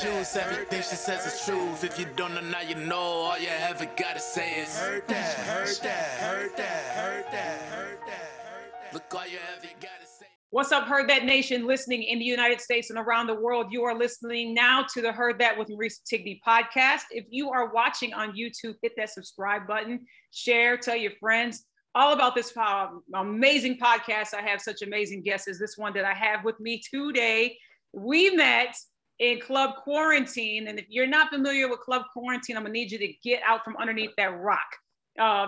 shoes. Everything she says is truth. If you don't know now, you know. All you ever gotta say is heard that, heard that, heard that, heard that, heard that. Look, all you ever gotta say. What's up, Heard That Nation, listening in the United States and around the world? You are listening now to the Heard That with Marisa Tigney podcast. If you are watching on YouTube, hit that subscribe button, share, tell your friends all about this amazing podcast. I have such amazing guests as this one that I have with me today. We met in Club Quarantine. And if you're not familiar with Club Quarantine, I'm gonna need you to get out from underneath that rock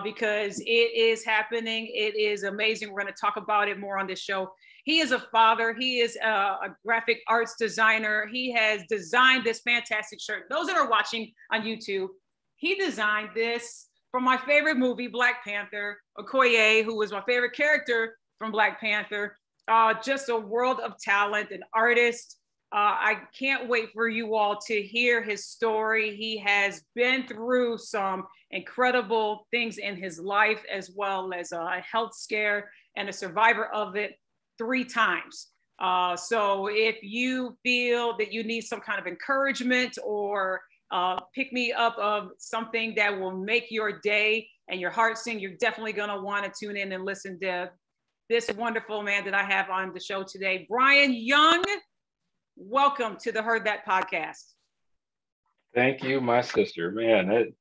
because it is happening. It is amazing. We're gonna talk about it more on this show. He is a father. He is a graphic arts designer. He has designed this fantastic shirt. Those that are watching on YouTube, he designed this from my favorite movie, Black Panther. Okoye, who was my favorite character from Black Panther. Just a world of talent, an artist. I can't wait for you all to hear his story. He has been through some incredible things in his life, as well as a health scare and a survivor of it 3 times. So if you feel that you need some kind of encouragement or pick me up of something that will make your day and your heart sing, you're definitely gonna wanna tune in and listen to this wonderful man that I have on the show today, Bryan Young. Welcome to the Heard That podcast. Thank you, my sister. Man,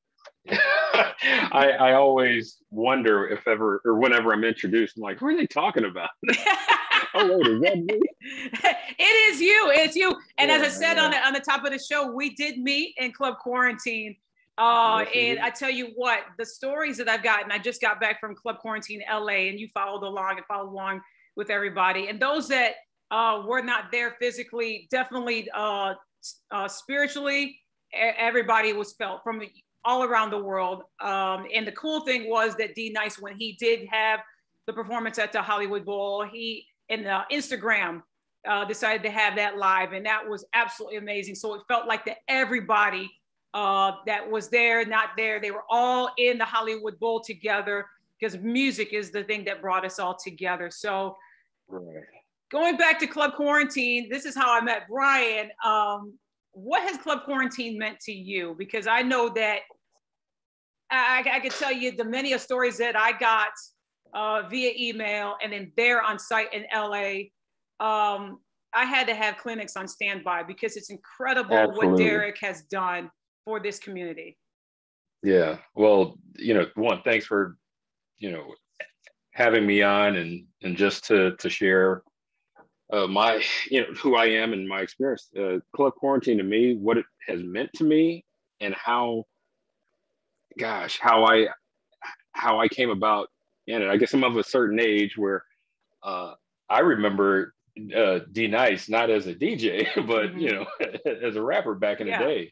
I always wonder if ever or whenever I'm introduced, I'm like, who are they talking about? Oh, wait, is that me? It is you. It's you. And as I said on the top of the show, we did meet in Club Quarantine. And I tell you what, the stories that I've gotten, I just got back from Club Quarantine LA, and you followed along with everybody. And those that were not there physically, definitely spiritually, everybody was felt from all around the world. And the cool thing was that D Nice, when he did have the performance at the Hollywood Bowl, he in the Instagram decided to have that live, and that was absolutely amazing. So it felt like that everybody that was there, not there, they were all in the Hollywood Bowl together, because music is the thing that brought us all together. So going back to Club Quarantine, this is how I met Bryan. What has Club Quarantine meant to you? Because I know that I could tell you the many of stories that I got via email and then there on site in LA. I had to have clinics on standby because it's incredible what Derek has done for this community. Yeah, well, one, thanks for, having me on and just to share my, who I am and my experience. Club Quarantine to me, what it has meant to me, and how I came about in it. I guess I'm of a certain age where I remember D Nice not as a DJ, but as a rapper back in the day,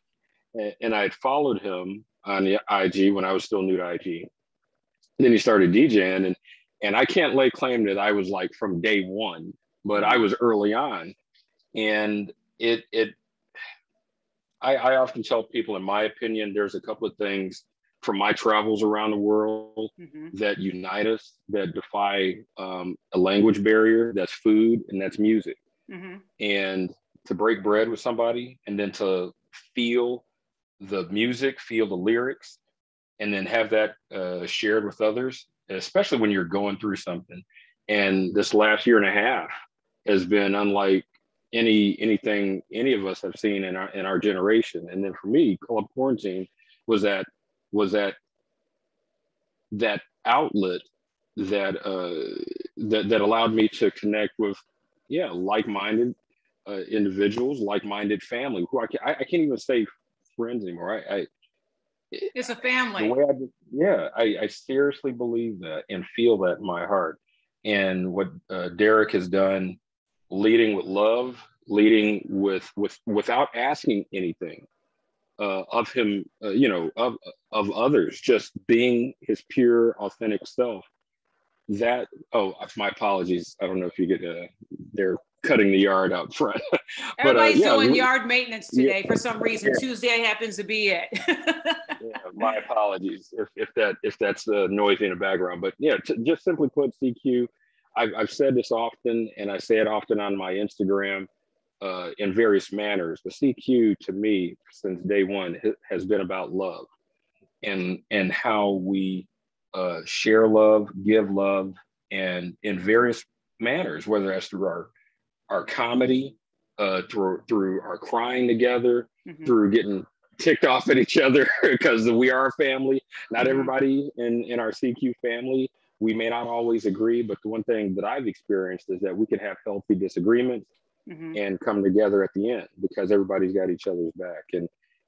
and I had followed him on the IG when I was still new to IG. Then he started DJing, and I can't lay claim that I was like from day one, but I was early on. And I often tell people, in my opinion, there's a couple of things from my travels around the world that unite us, that defy a language barrier. That's food and that's music. And to break bread with somebody and then to feel the music, feel the lyrics, and then have that shared with others, especially when you're going through something. And this last year and a half has been unlike anything any of us have seen in our generation. And then for me, Club Quarantine was that outlet that allowed me to connect with like-minded individuals, like-minded family, who I can't even say friends anymore. It's a family. The way I seriously believe that and feel that in my heart. And what Derek has done, leading with love, leading without asking anything of him, of others, just being his pure, authentic self. That, my apologies. I don't know if you get they're cutting the yard out front. Everybody's doing yard maintenance today for some reason. Tuesday happens to be it. My apologies if that's noisy in the background. But just simply put, CQ, I've said this often, and I say it often on my Instagram. in various manners. The CQ to me since day one has been about love and how we share love, give love, and in various manners, whether that's through our comedy, through our crying together, through getting ticked off at each other because we are a family. Not everybody in our CQ family, we may not always agree, but the one thing that I've experienced is that we can have healthy disagreements and come together at the end because everybody's got each other's back.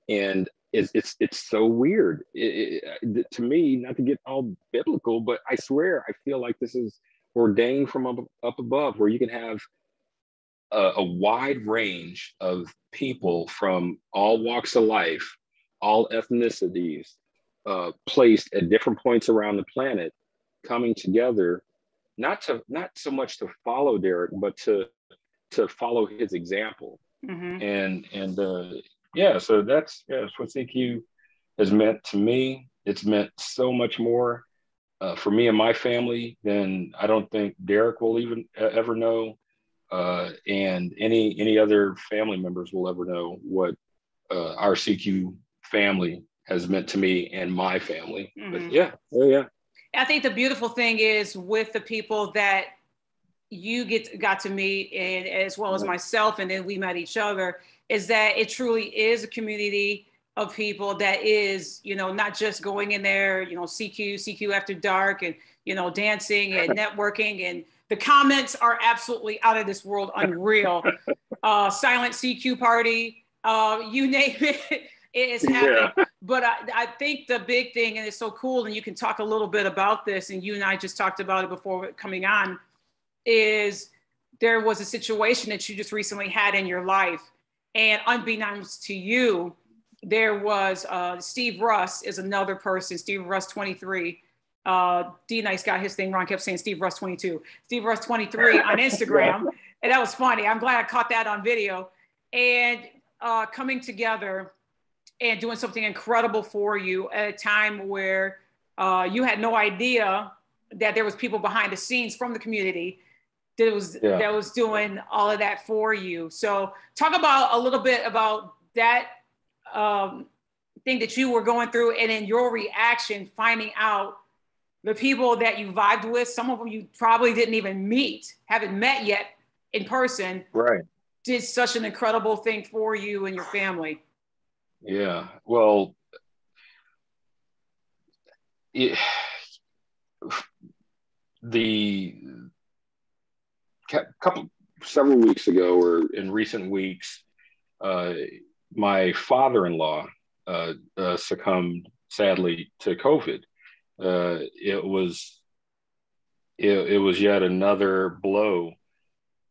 And it's so weird to me, not to get all biblical, but I swear I feel like this is ordained from up above, where you can have a wide range of people from all walks of life, all ethnicities, placed at different points around the planet, coming together, not so much to follow Derek, but to follow his example. So that's what CQ has meant to me. It's meant so much more for me and my family than I don't think Derek will even ever know. And any other family members will ever know what our CQ family has meant to me and my family. But yeah. I think the beautiful thing is with the people that you got to meet, and as well as myself, and then we met each other, is that it truly is a community of people that is, not just going in there, CQ after dark and, dancing and networking, and the comments are absolutely out of this world, unreal. Silent CQ party, you name it, it is happening. Yeah. But I think the big thing, and it's so cool, and you can talk a little bit about this, and you and I just talked about it before coming on, is there was a situation that you just recently had in your life. And unbeknownst to you, there was Steve Russ is another person, Steve Russ 23. D-Nice got his thing wrong, kept saying Steve Russ 22. Steve Russ 23 on Instagram. And that was funny. I'm glad I caught that on video. And coming together and doing something incredible for you at a time where you had no idea that there was people behind the scenes from the community that was doing all of that for you. So talk about a little bit about that thing that you were going through, and then your reaction finding out the people that you vibed with, some of them you probably didn't even haven't met yet in person, right, did such an incredible thing for you and your family. Yeah, well, several weeks ago, or in recent weeks, my father-in-law succumbed sadly to COVID. It was yet another blow,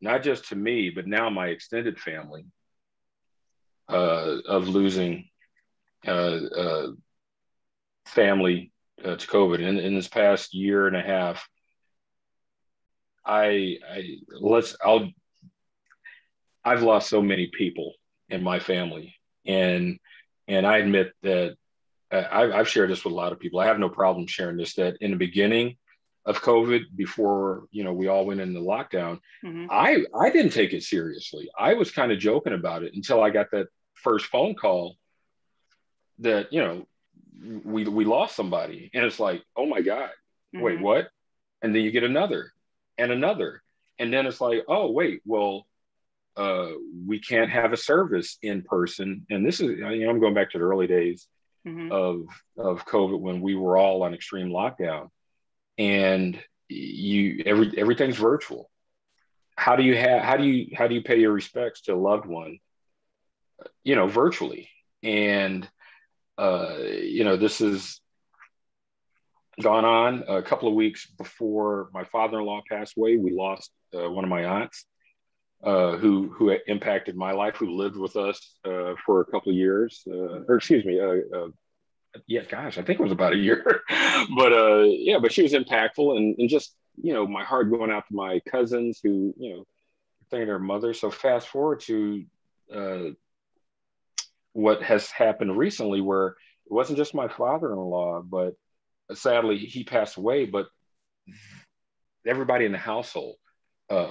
not just to me, but now my extended family, of losing family to COVID. In this past year and a half, I've lost so many people in my family, and I admit that I've shared this with a lot of people. I have no problem sharing this, that in the beginning of COVID, before we all went into lockdown, I didn't take it seriously. I was kind of joking about it until I got that first phone call that we lost somebody, and it's like, oh my God, wait, what? And then you get another and another, and then it's like, oh wait, well, we can't have a service in person. And this is, I'm going back to the early days of COVID, when we were all on extreme lockdown, and everything's virtual. How do you pay your respects to a loved one, virtually? And this has gone on a couple of weeks before my father-in-law passed away. We lost one of my aunts, who impacted my life, who lived with us for a couple of years, I think it was about a year. but she was impactful, and just, my heart going out to my cousins who, thanking their mother. So fast forward to what has happened recently, where it wasn't just my father-in-law, but sadly he passed away, but everybody in the household,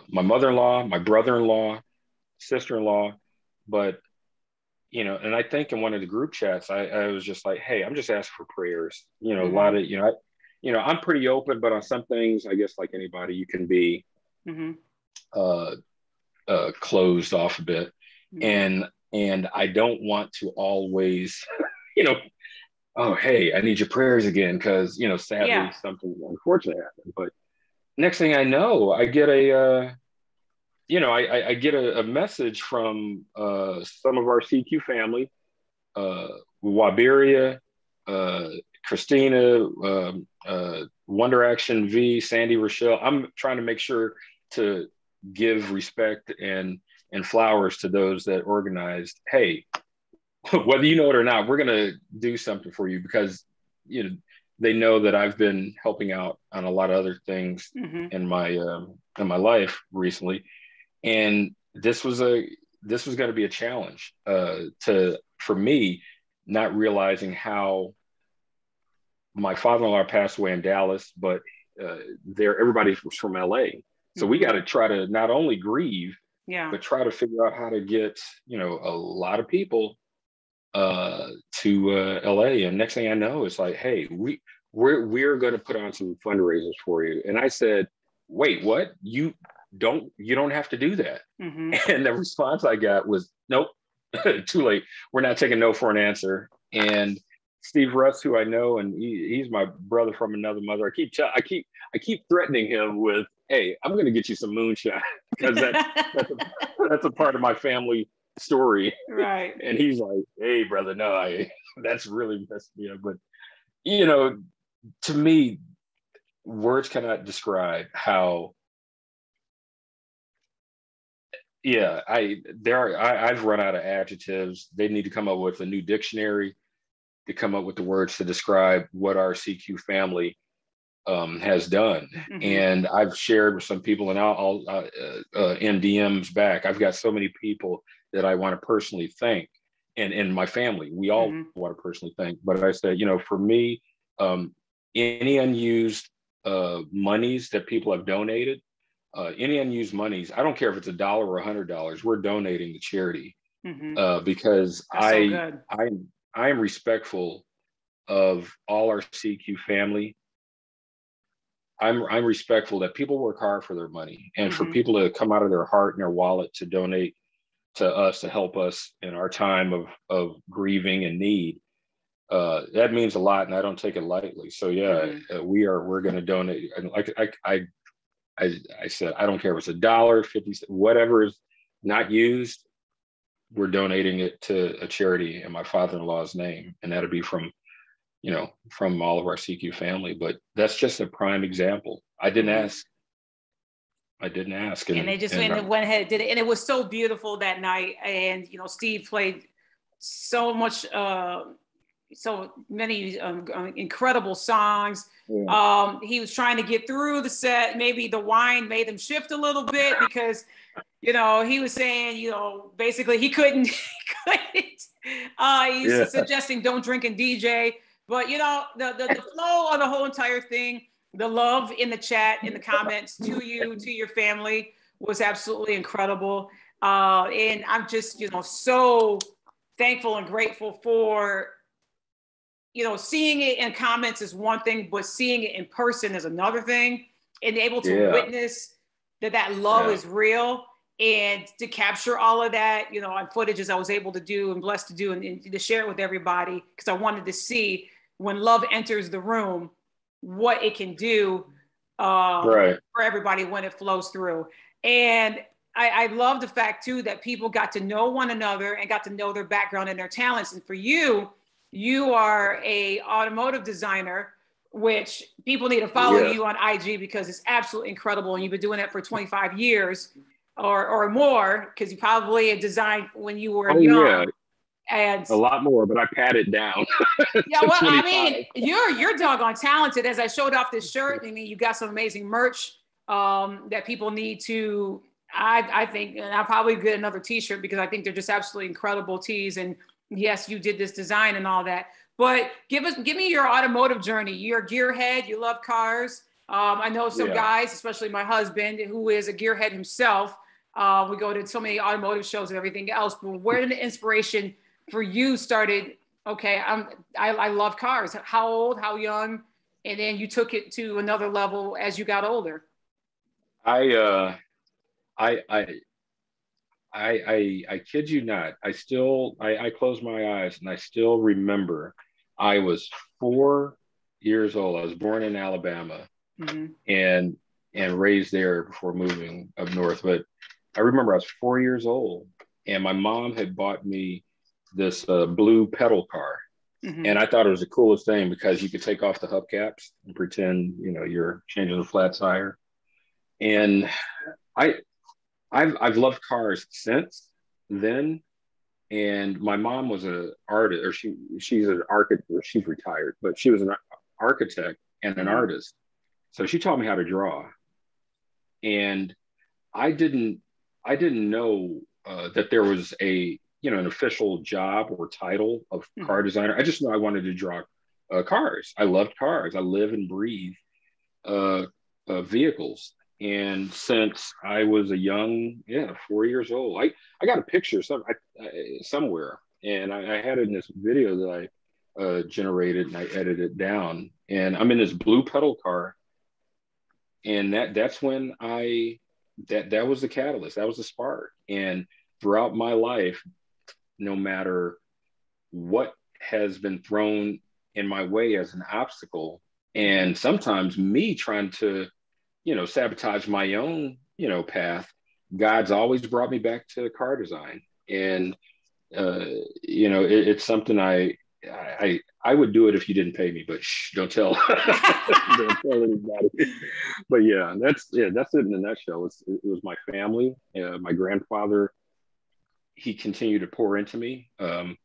my mother-in-law, my brother-in-law, sister-in-law, but you know, and I think in one of the group chats, I was just like, hey, I'm just asking for prayers. You know, a lot of, I'm pretty open, but on some things, I guess like anybody, you can be closed off a bit. And I don't want to always, you know, oh, hey, I need your prayers again, because, you know, sadly something unfortunate happened. But next thing I know, I get I get a message from some of our CQ family, Waberia, Christina, Wonder Action V, Sandy, Rochelle. I'm trying to make sure to give respect and flowers to those that organized. Hey, whether you know it or not, we're going to do something for you, because, you know, they know that I've been helping out on a lot of other things in my life recently. And this was going to be a challenge for me, not realizing how my father-in-law passed away in Dallas, but everybody was from LA. So we got to try to not only grieve, but try to figure out how to get, you know, a lot of people to LA. And next thing I know, it's like, hey, we're going to put on some fundraisers for you. And I said, wait, what? You don't have to do that. And the response I got was, nope, too late. We're not taking no for an answer. And Steve Russ, who I know, and he's my brother from another mother. I keep threatening him with, hey, I'm going to get you some moonshine, because that's a part of my family story. Right. And he's like, hey, brother, no, that's really messed me up. But, you know, to me, words cannot describe how. Yeah, I've run out of adjectives. They need to come up with a new dictionary to come up with the words to describe what our CQ family has done. And I've shared with some people, and I'll in DMs back, I've got so many people that I want to personally thank, and in my family, we all want to personally thank. But I said, you know, for me, any unused monies that people have donated, any unused monies, I don't care if it's $1 or $100, we're donating to charity, because I am respectful of all our CQ family. I'm respectful that people work hard for their money, and for people to come out of their heart and their wallet to donate to us, to help us in our time of grieving and need. That means a lot, and I don't take it lightly. So we're going to donate. And like I said, I don't care if it's $1, 50, whatever is not used, we're donating it to a charity in my father-in-law's name, and that'll be from all of our CQ family. But that's just a prime example. I didn't ask. And they just went ahead and did it. And it was so beautiful that night. And, you know, Steve played so many incredible songs. He was trying to get through the set. Maybe the wine made him shift a little bit, because, you know, he was saying, you know, basically he couldn't. He's suggesting don't drink and DJ. But, you know, the flow of the whole entire thing, the love in the chat, in the comments to you, to your family, was absolutely incredible. And I'm just, you know, so thankful and grateful for, you know, seeing it in comments is one thing, but seeing it in person is another thing, and able to witness that love is real, and to capture all of that, you know, on footage, as I was able to do and blessed to do, and to share it with everybody, because I wanted to see when love enters the room, what it can do for everybody when it flows through. And I love the fact too that people got to know one another and got to know their background and their talents. And for you, you are a automotive designer, which people need to follow you on IG, because it's absolutely incredible. And you've been doing that for 25 years or more, because you probably had designed when you were young. And a lot more, but I pat it down. Yeah, well, 25. I mean, you're doggone talented. As I showed off this shirt, I mean, you got some amazing merch that people need to. I think, and I'll probably get another T-shirt, because I think they're just absolutely incredible tees. And yes, you did this design and all that. But give me your automotive journey. You're a gearhead. You love cars. I know some guys, especially my husband, who is a gearhead himself. We go to so many automotive shows and everything else. But where did the inspiration for you started? Okay, I love cars. How old? How young? And then you took it to another level as you got older. I kid you not. I close my eyes and I still remember I was 4 years old. I was born in Alabama, and raised there before moving up north. But I remember I was 4 years old, and my mom had bought me this blue pedal car. And I thought it was the coolest thing because you could take off the hubcaps and pretend, you're changing a flat tire. And I've loved cars since then. And my mom was an artist, or she's an architect, or she's retired, but she was an architect and an artist. So she taught me how to draw. And I didn't know that there was an official job or title of car designer. I just know I wanted to draw cars. I loved cars. I live and breathe vehicles. And since I was a young, 4 years old, I got a picture somewhere, and I had it in this video that I generated, and I edited it down. And I'm in this blue pedal car, and that's when that was the catalyst. That was the spark. And throughout my life, no matter what has been thrown in my way as an obstacle, and sometimes me trying to sabotage my own, path, God's always brought me back to car design. And, it's something I would do it if you didn't pay me, but don't tell, don't tell anybody. But that's it in a nutshell. It was my family, my grandfather. He continued to pour into me. I'm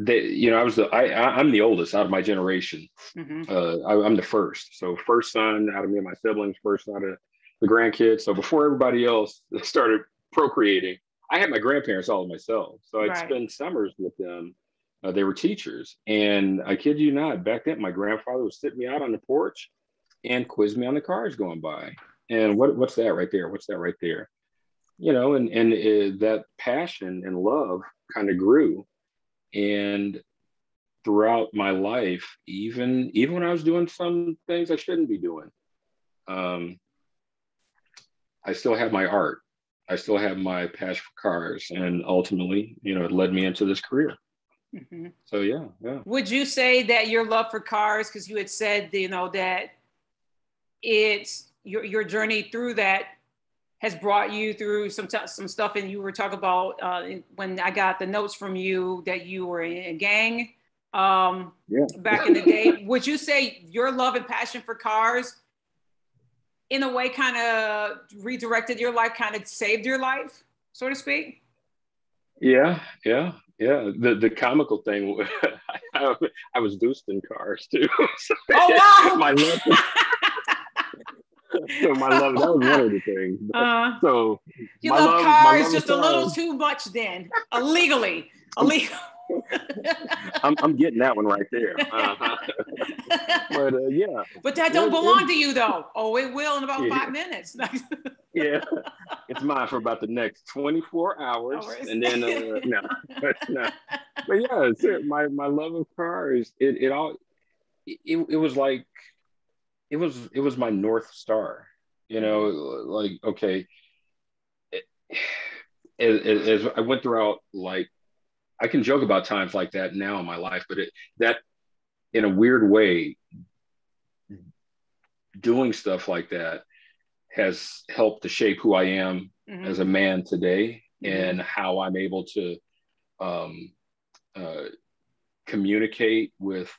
the oldest out of my generation. I'm the first. So first son out of me and my siblings, first out of the grandkids. So before everybody else started procreating, I had my grandparents all to myself. So I'd spend summers with them. They were teachers. And I kid you not, back then, my grandfather would sit me out on the porch and quiz me on the cars going by. And what's that right there? What's that right there? That passion and love kind of grew. And throughout my life, even when I was doing some things I shouldn't be doing, I still have my art. I still have my passion for cars. And ultimately, it led me into this career. So, yeah. Would you say that your love for cars, because you had said, that it's your journey through that has brought you through some stuff, and you were talking about when I got the notes from you that you were in a gang back in the day. Would you say your love and passion for cars in a way kind of redirected your life, kind of saved your life, so to speak? Yeah. The comical thing, I was boosting cars too. So, oh, wow. My love. So my love, that was one of the things. So you love cars just a little too much then, illegally. I'm getting that one right there. But But that don't belong to you though. Oh, it will in about 5 minutes. Yeah, it's mine for about the next 24 hours, and then no, it's not. But it's it. My love of cars, it was like. It was my North Star, like, okay, as I went throughout, like, I can joke about times like that now in my life, but that in a weird way, doing stuff like that has helped to shape who I am as a man today, and how I'm able to communicate with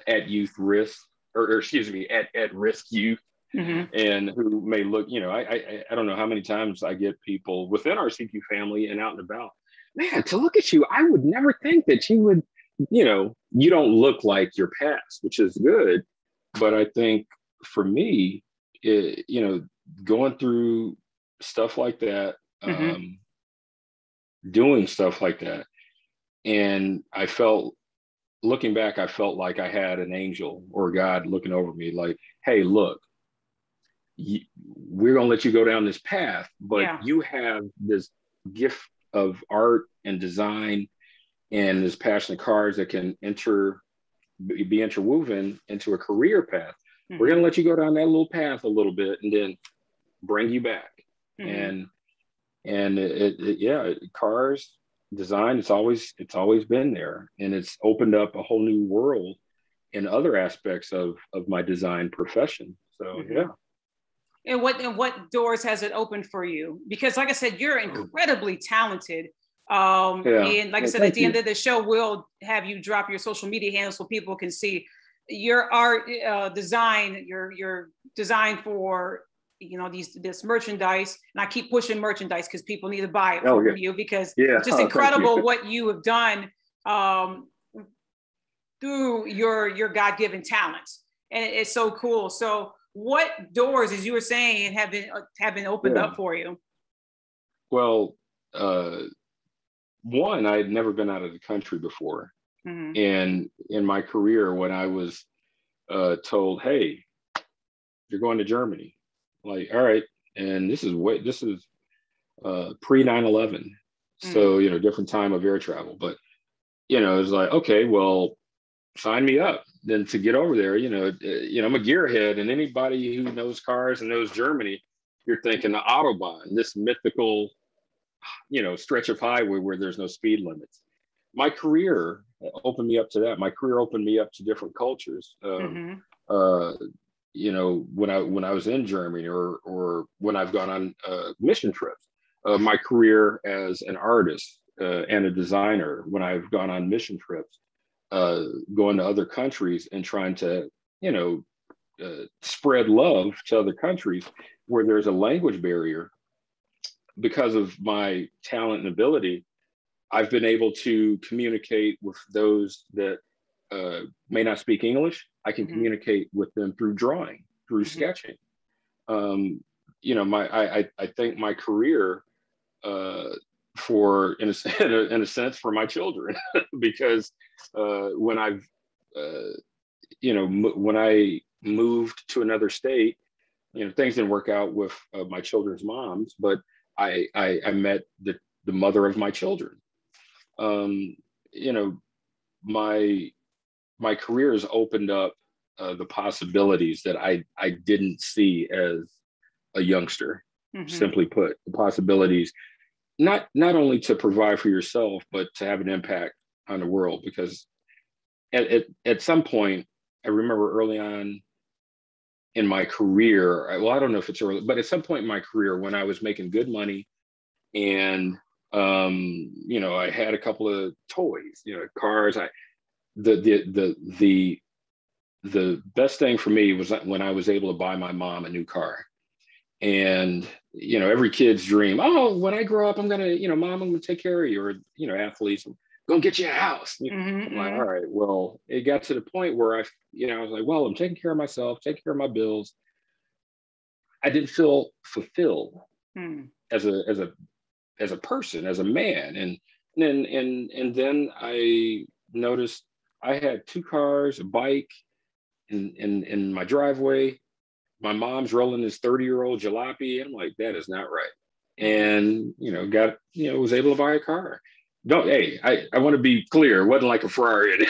at youth risk. Or excuse me, at risk youth, and who may look, I don't know how many times I get people within our CQ family and out and about, man, to look at you, I would never think that you would, you don't look like your past, which is good. But I think for me, going through stuff like that, doing stuff like that, and looking back, I felt like I had an angel or God looking over me like, hey, look, we're going to let you go down this path, but you have this gift of art and design and this passion of cars that can be interwoven into a career path. We're going to let you go down that little path a little bit and then bring you back. And cars design, it's always been there, and it's opened up a whole new world in other aspects of my design profession. So And what doors has it opened for you? Because like I said, you're incredibly talented. And like I said, at the end of the show, we'll have you drop your social media handles so people can see your art design, your design for, you know, this merchandise. And I keep pushing merchandise because people need to buy it from you, because it's just incredible what you have done through your God-given talents. And it's so cool. So what doors, as you were saying, have been opened up for you? Well, one, I had never been out of the country before. And in my career, when I was told, hey, you're going to Germany, like, all right. And this is pre 9/11. So, you know, different time of air travel, but, you know, it's like, okay, well, sign me up. Then to get over there, you know, I'm a gearhead, and anybody who knows cars and knows Germany, you're thinking the Autobahn, this mythical, you know, stretch of highway where there's no speed limits. My career opened me up to that. My career opened me up to different cultures. You know, when I was in Germany, or when I've gone on mission trips, my career as an artist and a designer, when I've gone on mission trips, going to other countries and trying to, you know, spread love to other countries where there's a language barrier. Because of my talent and ability, I've been able to communicate with those that may not speak English. I can communicate with them through drawing, through sketching. You know, I think my career in a sense for my children, because when I've when I moved to another state, you know, things didn't work out with my children's moms, but I met the mother of my children. You know, my career has opened up the possibilities that I didn't see as a youngster. Simply put, the possibilities not only to provide for yourself, but to have an impact on the world. Because at some point, I remember early on in my career, well, I don't know if it's early, but at some point in my career, when I was making good money, and you know, I had a couple of toys, you know, cars. The best thing for me was when I was able to buy my mom a new car. And, you know, every kid's dream, oh, when I grow up, I'm gonna, you know, Mom, I'm gonna take care of you, or, you know, athletes, I'm gonna get you a house. I'm like, all right, well, it got to the point where I was like, well, I'm taking care of myself, taking care of my bills. I didn't feel fulfilled as a person, as a man. And then I noticed I had 2 cars, a bike in my driveway. My mom's rolling this 30-year-old jalopy. I'm like, that is not right. And, you know, was able to buy a car. I want to be clear. It wasn't like a Ferrari. No.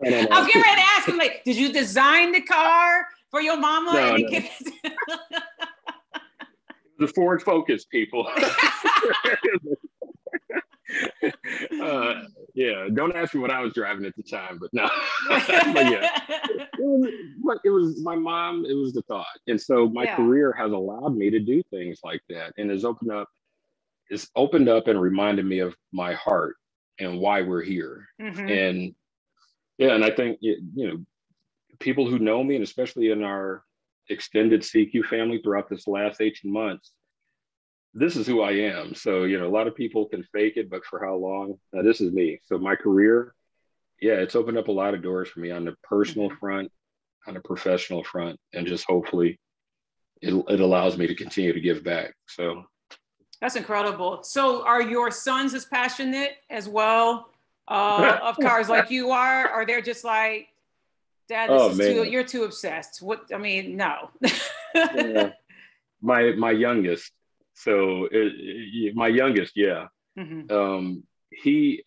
I was getting ready to ask him, like, did you design the car for your mama? No. The Ford Focus, people. Yeah, don't ask me what I was driving at the time, but no. But yeah, it was my mom. It was the thought, and so my career has allowed me to do things like that, and it's opened up and reminded me of my heart and why we're here. And and I think people who know me, and especially in our extended CQ family throughout this last 18 months, this is who I am. So, you know, a lot of people can fake it, but for how long? This is me. So my career, it's opened up a lot of doors for me on the personal front, on the professional front, and just hopefully it allows me to continue to give back. So that's incredible. So are your sons as passionate as well of cars like you are? Or they're just like, Dad, Oh man, you're too obsessed. No. yeah. My youngest. So my youngest, yeah. Mm-hmm.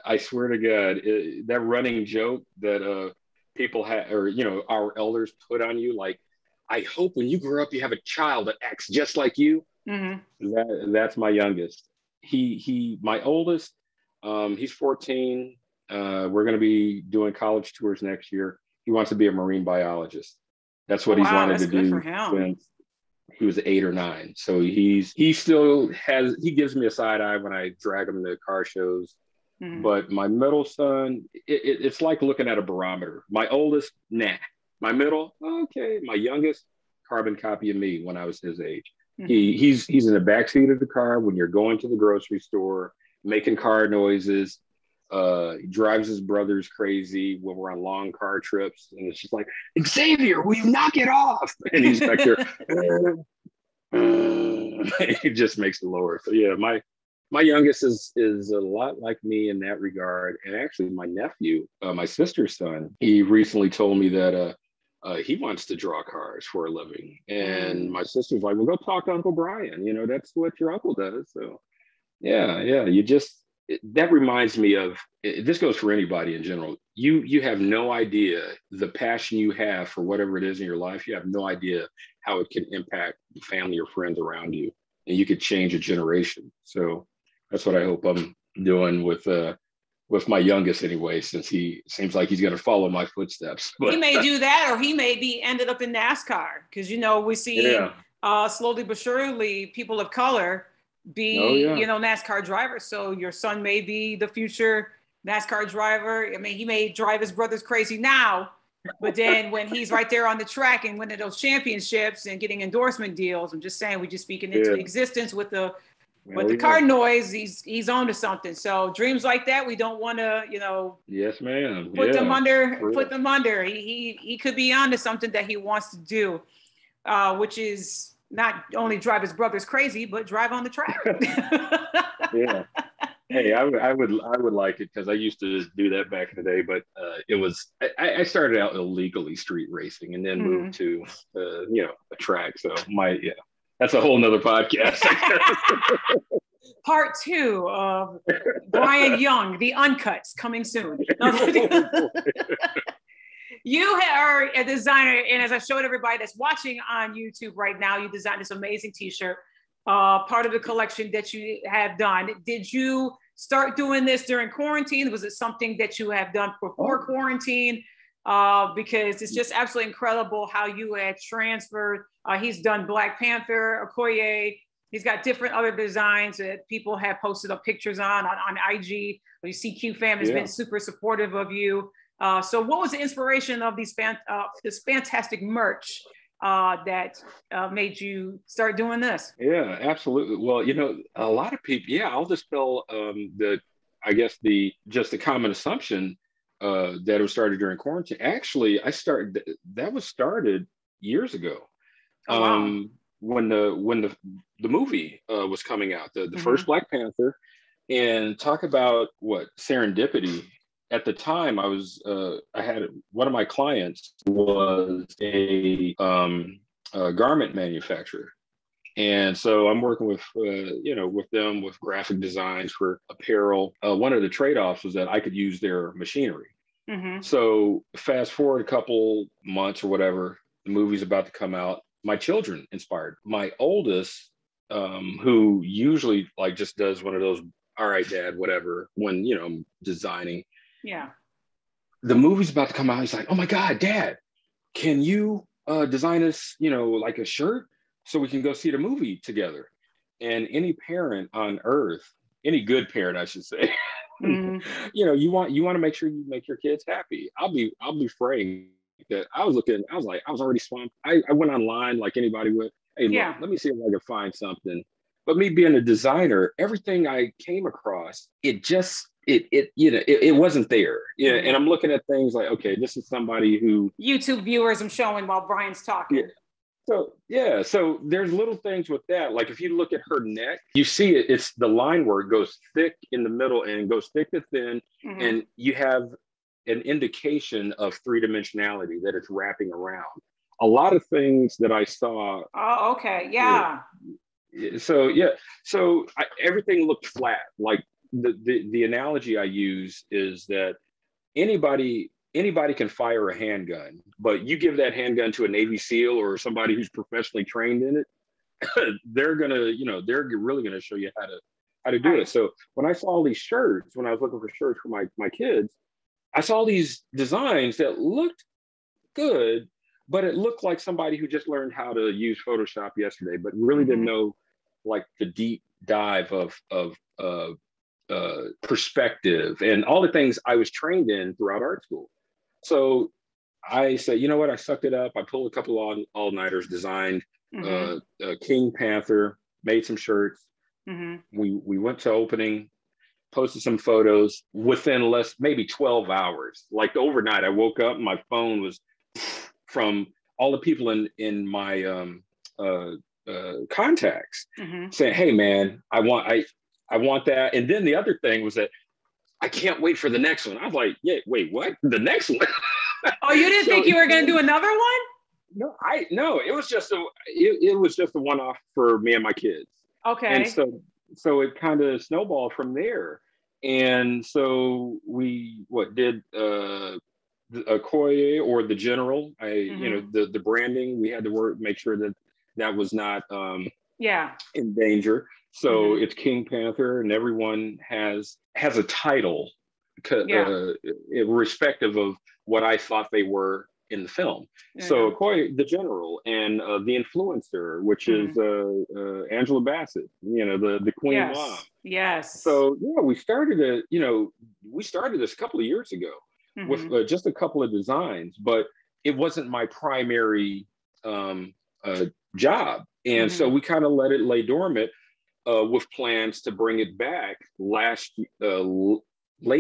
I swear to God, that running joke that people have, or our elders put on you, like, I hope when you grow up you have a child that acts just like you. Mm-hmm. That's my youngest. My oldest, he's 14. We're going to be doing college tours next year. He wants to be a marine biologist. That's Oh, what he's wow, wanted that's to good for do him. since he was 8 or 9. So he gives me a side eye when I drag him to car shows. Mm-hmm. But my middle son, it's like looking at a barometer. My oldest, nah. My middle, okay. My youngest, carbon copy of me when I was his age. Mm-hmm. He's in the backseat of the car when you're going to the grocery store, making car noises. He drives his brothers crazy when we're on long car trips, and it's just like, Xavier, will you knock it off? And he's back there. It just makes it lower. So yeah, my youngest is a lot like me in that regard. And actually, my nephew, my sister's son, he recently told me that he wants to draw cars for a living. And my sister's like, well, go talk to Uncle Brian. That's what your uncle does. So yeah, that reminds me of, this goes for anybody in general. You have no idea the passion you have for whatever it is in your life. You have no idea how it can impact the family or friends around you, and you could change a generation. So that's what I hope I'm doing with my youngest anyway, since he seems like he's going to follow my footsteps. But he may do that, or he may be ended up in NASCAR, because we see slowly but surely people of color be NASCAR drivers. So your son may be the future NASCAR driver. I mean, he may drive his brothers crazy now, but then when he's right there on the track and winning those championships and getting endorsement deals, I'm just saying, we just speaking into existence with the car noise, he's on to something. So dreams like that, we don't want to, yes, ma'am, put them under. He could be on to something that he wants to do, which is not only drive his brothers crazy, but drive on the track. Yeah. Hey, I would like it, because I used to do that back in the day, but I started out illegally street racing and then moved to a track. So that's a whole nother podcast. Part 2 of Bryan Young, the Uncuts, coming soon. You are a designer, and as I showed everybody that's watching on YouTube right now, you designed this amazing T-shirt, part of the collection that you have done. Did you start doing this during quarantine? Was it something that you have done before quarantine? Because it's just absolutely incredible how you had transferred. He's done Black Panther, Okoye. He's got different other designs that people have posted up pictures on IG. You see Q Fam has been super supportive of you. So what was the inspiration of this fantastic merch that made you start doing this? Yeah, absolutely. Well, a lot of people, I'll dispel the common assumption that it was started during quarantine. Actually, that was started years ago. Oh, wow. When the movie was coming out, the first Black Panther, and talk about what serendipity. At the time, I had one of my clients was a garment manufacturer, and so I'm working with with them with graphic designs for apparel. One of the trade-offs was that I could use their machinery. So fast forward a couple months or whatever, the movie's about to come out. My children inspired. My oldest, who usually just does one of those, all right, Dad, whatever, when I'm designing. Yeah. The movie's about to come out. He's like, oh my God, Dad, can you design us, like a shirt so we can go see the movie together? And any parent on earth, any good parent, I should say, you want to make sure you make your kids happy. I'll be frank that I was already swamped. I went online like anybody would. Hey, look, let me see if I can find something. But me being a designer, everything I came across, it wasn't there. Yeah. And I'm looking at things like, okay, this is somebody who YouTube viewers I'm showing while Brian's talking. So there's little things with that. Like if you look at her neck, you see it's the line where it goes thick in the middle and goes thick to thin. And you have an indication of three-dimensionality that it's wrapping around. A lot of things that I saw. Oh, okay. Yeah. So everything looked flat. Like the analogy I use is that anybody can fire a handgun, but you give that handgun to a Navy SEAL or somebody who's professionally trained in it, they're really gonna show you how to do it. So when I saw all these shirts, when I was looking for shirts for my kids, I saw these designs that looked good, but it looked like somebody who just learned how to use Photoshop yesterday, but really didn't know like the deep dive of perspective and all the things I was trained in throughout art school. So I said, you know what? I sucked it up. I pulled a couple all-nighters, designed King Panther, made some shirts. We went to opening, posted some photos within maybe 12 hours. Like overnight, I woke up and my phone was from all the people in my contacts saying, hey man, I want that. And then the other thing was that I can't wait for the next one. I was like, yeah, wait, what? The next one? Oh, you didn't think you were going to do another one? No, it was just a one-off for me and my kids. Okay. And so it kind of snowballed from there. And so we did a Okoye or the General. The branding, we had to make sure that was not in danger. So it's King Panther, and everyone has a title, irrespective of what I thought they were in the film. So Okoye, the General, and the Influencer, which is Angela Bassett, the Queen Mom. Yes. So we started this a couple of years ago with just a couple of designs, but it wasn't my primary job, and so we kind of let it lay dormant with plans to bring it back late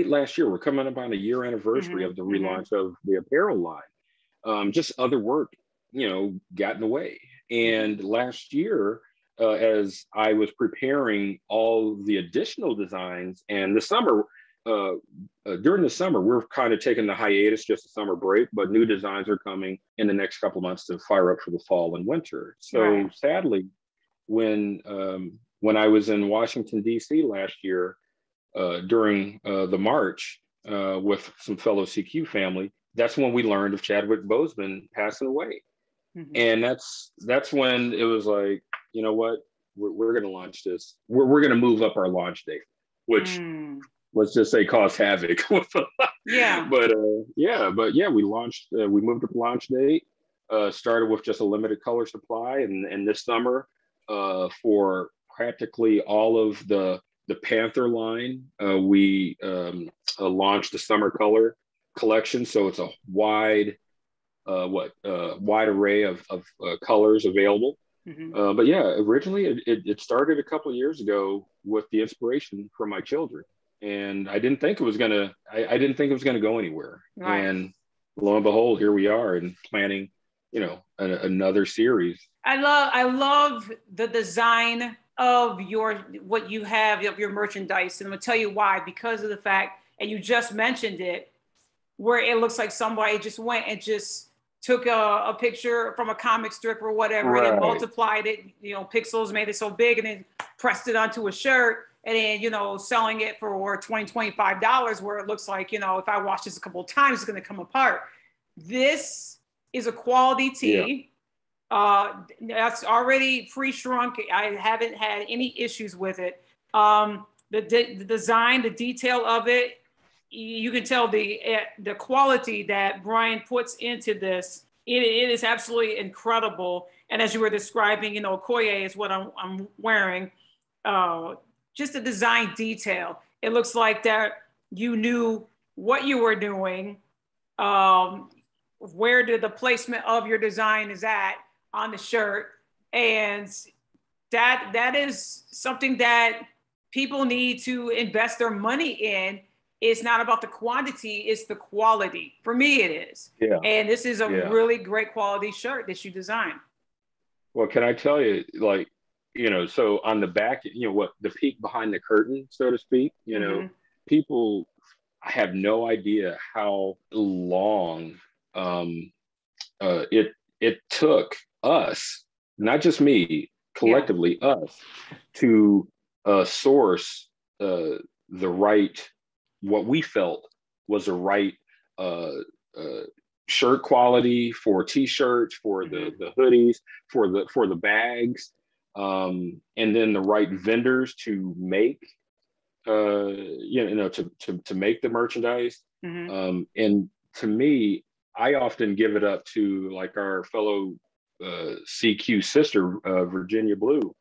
last year. We're coming up on a year anniversary of the relaunch of the apparel line. Just other work, got in the way. And last year, as I was preparing all the additional designs, and the summer, during the summer, we're kind of taking the hiatus, just a summer break, but new designs are coming in the next couple of months to fire up for the fall and winter. So sadly, when I was in Washington, D.C. last year, during the march with some fellow CQ family, that's when we learned of Chadwick Boseman passing away. And that's when it was like, you know what, we're going to launch this. We're going to move up our launch date, which let's just say caused havoc. But we launched, we moved up the launch date, started with just a limited color supply. And this summer, for practically all of the Panther line, we launched the summer color collection. So it's a wide array of colors available. But originally it started a couple of years ago with the inspiration from my children, and I didn't think it was gonna go anywhere. And lo and behold, here we are, and planning, another series. I love the design of what you have of your merchandise, and I'm gonna tell you why. Because of the fact, and you just mentioned it, where it looks like somebody just went and just took a picture from a comic strip or whatever, and then multiplied it, pixels, made it so big, and then pressed it onto a shirt, and then, selling it for $25, where it looks like, if I wash this a couple of times, it's going to come apart. This is a quality tee. That's already pre-shrunk. I haven't had any issues with it. The design, the detail of it, you can tell the quality that Bryan puts into this. It is absolutely incredible. And as you were describing, Okoye is what I'm wearing. Just the design detail. It looks like that you knew what you were doing, where the placement of your design is at on the shirt. And that is something that people need to invest their money in. It's not about the quantity, it's the quality. For me, it is. Yeah. And this is a really great quality shirt that you designed. Well, can I tell you, so on the back, the peek behind the curtain, so to speak, people, I have no idea how long it took us, not just me, collectively us, to source the right, what we felt was the right shirt quality for t-shirts, for the hoodies, for the bags, and then the right vendors to make to make the merchandise. And to me, I often give it up to like our fellow CQ sister, Virginia Blue,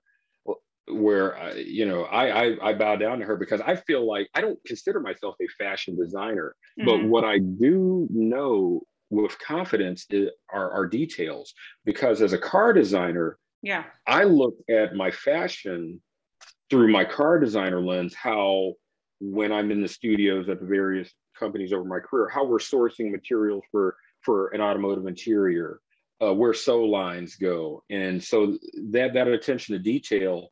where I bow down to her, because I feel like I don't consider myself a fashion designer, but what I do know with confidence are details, because as a car designer, I look at my fashion through my car designer lens, how when I'm in the studios at the various companies over my career, how we're sourcing materials for an automotive interior, where sew lines go. And so that attention to detail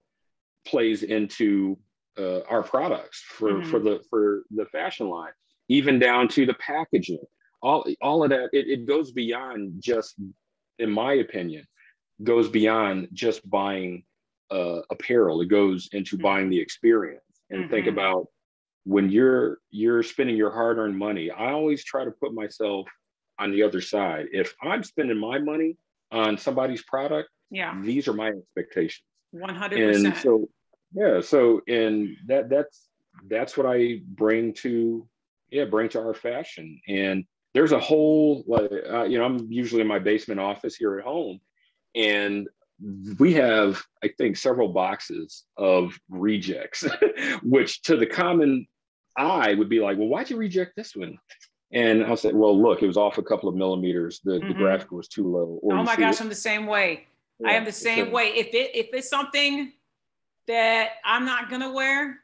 plays into our products for the fashion line, even down to the packaging. All of that, it goes beyond just, in my opinion, goes beyond just buying apparel. It goes into buying the experience. And think about when you're spending your hard-earned money. I always try to put myself on the other side. If I'm spending my money on somebody's product, these are my expectations. 100%. And and that's what I bring to our fashion. And there's a whole I'm usually in my basement office here at home, and we have, I think, several boxes of rejects, which to the common eye would be like, well, why'd you reject this one? And I'll say, well, look, it was off a couple of millimeters. The graphic was too low. Or oh my gosh, I'm the same way. Yeah, I am the same way. If it's something that I'm not gonna wear,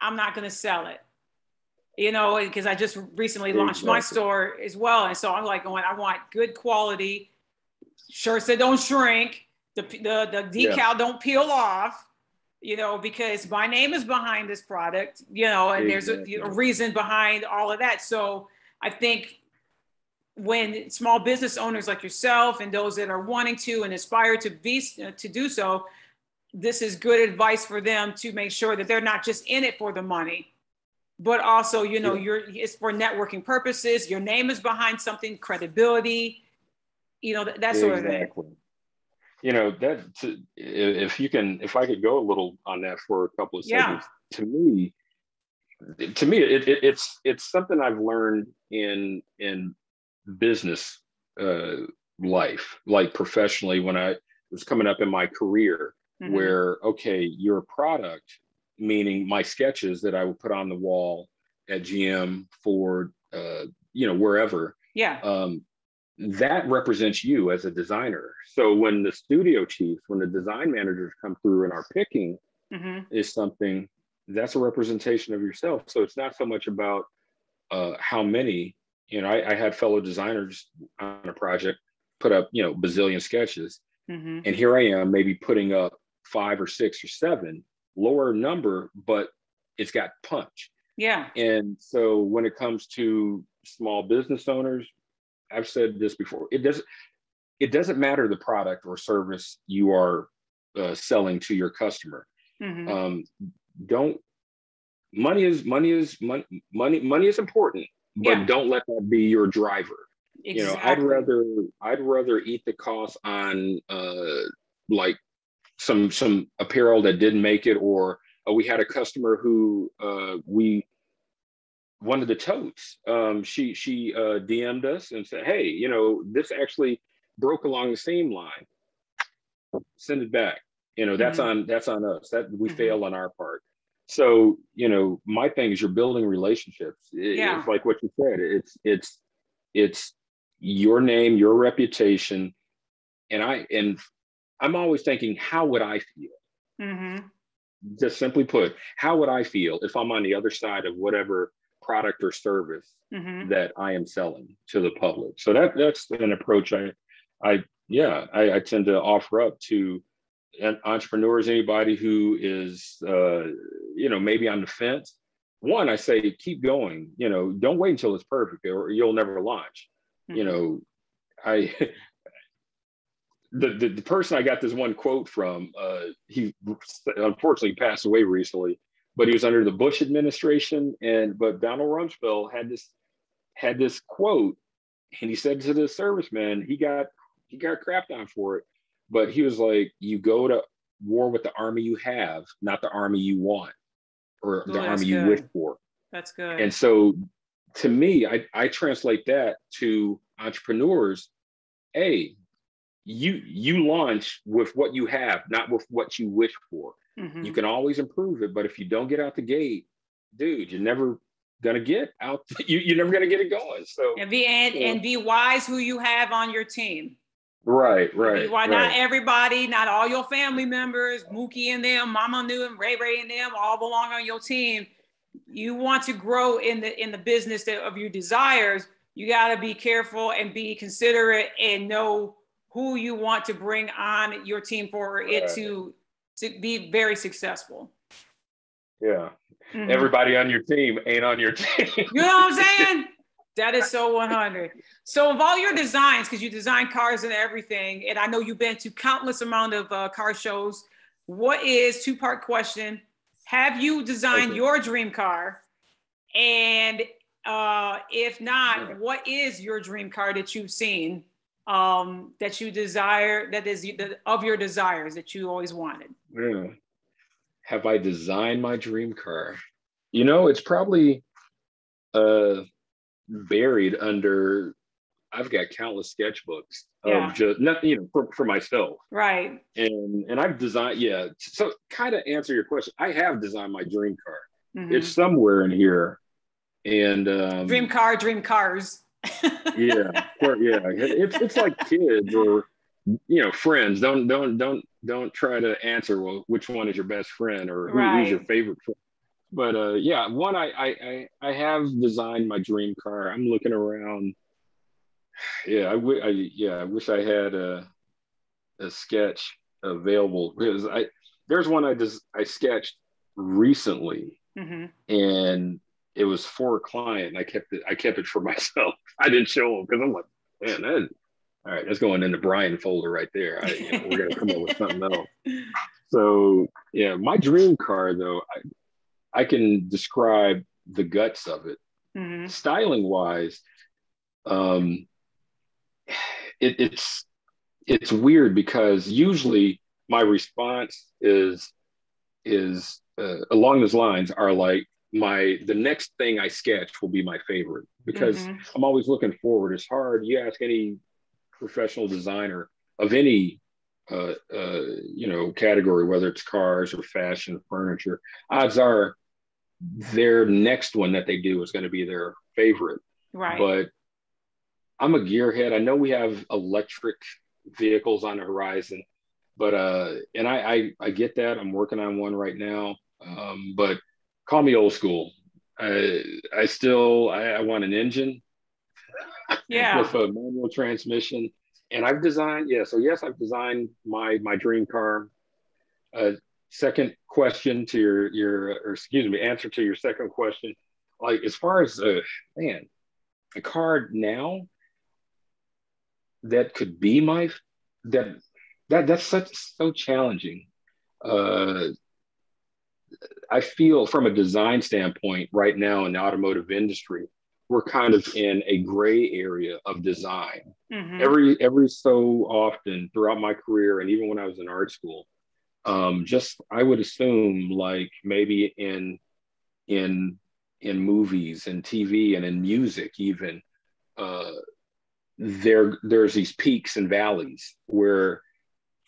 I'm not gonna sell it. Because I just recently launched my store as well, and so I'm like going, I want good quality shirts that don't shrink. The decal don't peel off, because my name is behind this product, and there's a reason behind all of that. So I think when small business owners like yourself and those that are wanting to and aspire to do so, this is good advice for them to make sure that they're not just in it for the money, but also, it's for networking purposes. Your name is behind something, credibility, that sort of thing. If I could go a little on that for a couple of seconds, to me, it's something I've learned in business life, like professionally, when I was coming up in my career, where, okay, your product, meaning my sketches that I would put on the wall at GM, Ford, wherever. That represents you as a designer. So when the studio chiefs, when the design managers come through and are picking is something, that's a representation of yourself. So it's not so much about how many, I had fellow designers on a project put up, bazillion sketches. And here I am maybe putting up 5 or 6 or 7, lower number, but it's got punch. And so when it comes to small business owners, I've said this before, it doesn't matter the product or service you are selling to your customer. Money is important, but don't let that be your driver. Exactly. I'd rather eat the cost on like some apparel that didn't make it, or we had a customer who one of the totes, she DM'd us and said, hey, this actually broke along the seam line. Send it back. That's on us. That we failed on our part. So, my thing is, you're building relationships. It's like what you said. It's your name, your reputation. And I'm always thinking, how would I feel? Just simply put, how would I feel if I'm on the other side of whatever product or service that I am selling to the public? So that's an approach I tend to offer up to entrepreneurs, anybody who is maybe on the fence, one, I say, keep going, you know, don't wait until it's perfect or you'll never launch. Mm-hmm. You know, the person I got this one quote from, he unfortunately passed away recently, but he was under the Bush administration, but Donald Rumsfeld had this quote, and he said to the serviceman, he got crapped on for it, but he was like, you go to war with the army you have, not the army you want, or the army you wish for. That's good. And so to me, I translate that to entrepreneurs. Hey, you launch with what you have, not with what you wish for. Mm-hmm. You can always improve it, but if you don't get out the gate, dude, you're never gonna get out. You're never gonna get it going. So and be wise who you have on your team. Right. Not everybody, not all your family members, Mookie and them, Mama New and Ray and them, all belong on your team. You want to grow in the business of your desires. You got to be careful and be considerate and know who you want to bring on your team for it to be very successful. Yeah. Mm-hmm. Everybody on your team ain't on your team. You know what I'm saying? That is so 100. So of all your designs, because you design cars and everything, and I know you've been to countless amount of car shows, what is, two-part question, have you designed your dream car? And if not, what is your dream car that you've seen that you desire, that is of your desires that you always wanted? Yeah. Have I designed my dream car? You know, it's probably buried under, I've got countless sketchbooks of just nothing, you know, for myself. Right. And I've designed, so kind of answer your question, I have designed my dream car. Mm-hmm. It's somewhere in here. And dream cars. It's like kids or, you know, friends. Don't try to answer, well, which one is your best friend or who's your favorite friend. But one, I have designed my dream car. I'm looking around. I wish I had a sketch available, because there's one I sketched recently, mm-hmm. and it was for a client. And I kept it for myself. I didn't show him because I'm like, man, all right, that's going in the Bryan folder right there. We're gonna come up with something else. So my dream car though, I can describe the guts of it. Mm-hmm. Styling wise, it's weird because usually my response is along those lines are like the next thing I sketch will be my favorite, because mm-hmm. I'm always looking forward. It's hard. You ask any professional designer of any category, whether it's cars or fashion, furniture, odds are their next one that they do is going to be their favorite. Right. But I'm a gearhead. I know we have electric vehicles on the horizon, but and I get that. I'm working on one right now. But call me old school. I want an engine with a manual transmission. And I've designed, I've designed my dream car. Second question to answer to your second question. Like, as far as a car now that could be that's so challenging. I feel from a design standpoint right now in the automotive industry, we're kind of in a gray area of design. Mm-hmm. Every so often throughout my career, and even when I was in art school, I would assume, like, maybe in movies and TV and in music even, there's these peaks and valleys where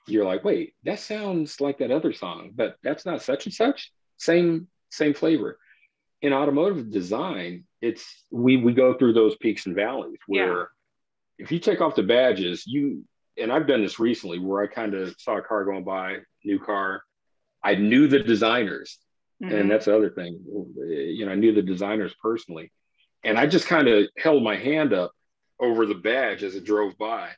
you're like, wait, that sounds like that other song, but that's not such and such. Same flavor. In automotive design, we go through those peaks and valleys where if you take off the badges, and I've done this recently where I kind of saw a car going by, new car. I knew the designers, mm-hmm. and that's the other thing. I knew the designers personally, and I just kind of held my hand up over the badge as it drove by,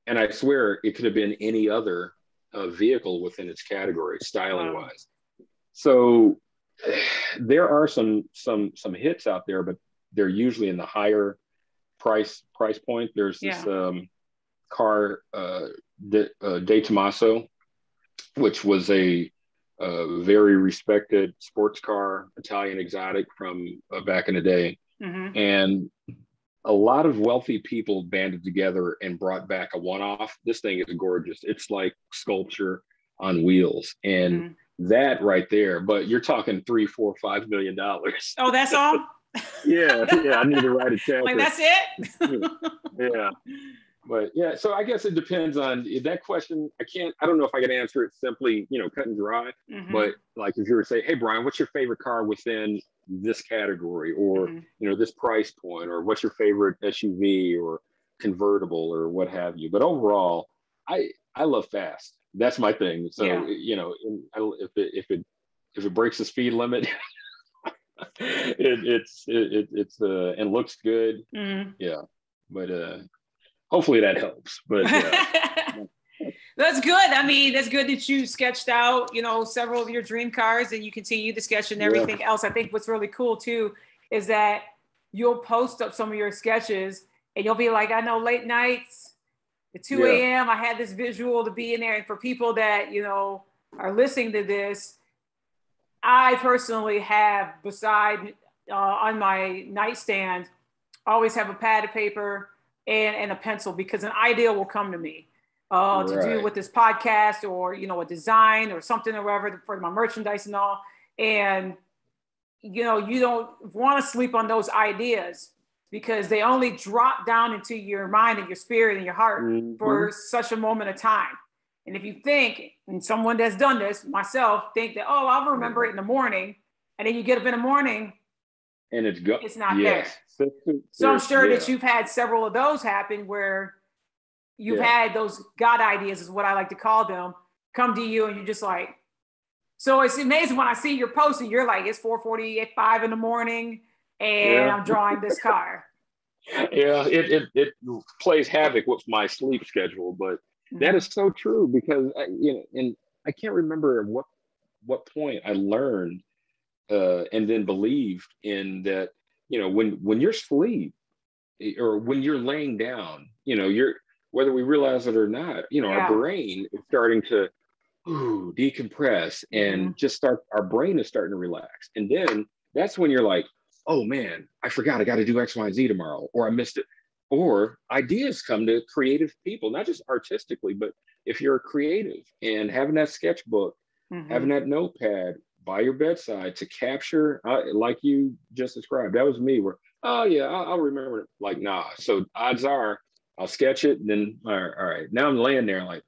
and I swear it could have been any other vehicle within its category, styling wise. So There are some hits out there, but they're usually in the higher price point. There's this car, De Tomaso, which was a very respected sports car, Italian exotic from back in the day. Mm-hmm. And a lot of wealthy people banded together and brought back a one-off. This thing is gorgeous. It's like sculpture on wheels. And mm-hmm. that right there, but you're talking $3, $4, $5 million. Oh, that's all? yeah. I need to write a check. Like, that's it? Yeah. But yeah, so I guess it depends on that question. I don't know if I can answer it simply, cut and dry. Mm-hmm. But like if you were to say, hey, Bryan, what's your favorite car within this category, or, mm-hmm. This price point, or what's your favorite SUV or convertible or what have you. But overall, I love fast. That's my thing. So, if it breaks the speed limit, it's and looks good. Mm-hmm. Yeah. But, hopefully that helps, but That's good. I mean, that's good that you sketched out, several of your dream cars and you continue to sketch and everything else. I think what's really cool too is that you'll post up some of your sketches and you'll be like, I know late nights at 2 a.m. I had this visual to be in there. And for people that, are listening to this, I personally have beside on my nightstand, always have a pad of paper and a pencil, because an idea will come to me to do with this podcast or, a design or something or whatever for my merchandise and all. And, you don't want to sleep on those ideas because they only drop down into your mind and your spirit and your heart for such a moment of time. And if you think, and someone that's done this, myself, think that, oh, I'll remember it in the morning. And then you get up in the morning and it's not there. So I'm sure that you've had several of those happen where you've had those God ideas, is what I like to call them, come to you and you're just like, so it's amazing when I see your post and you're like, it's 4:45 in the morning and I'm drawing this car. Yeah, it plays havoc with my sleep schedule, but that is so true because, and I can't remember what point I learned and then believed in that, when you're asleep or when you're laying down, you're, whether we realize it or not, our brain is starting to decompress and our brain is starting to relax. And then that's when you're like, oh man, I forgot I got to do X, Y, and Z tomorrow, or I missed it. Or ideas come to creative people, not just artistically, but if you're a creative and having that sketchbook, having that notepad by your bedside to capture, like you just described, that was me where, oh yeah, I'll remember it. Like, nah. So odds are I'll sketch it and then, all right. Now I'm laying there like,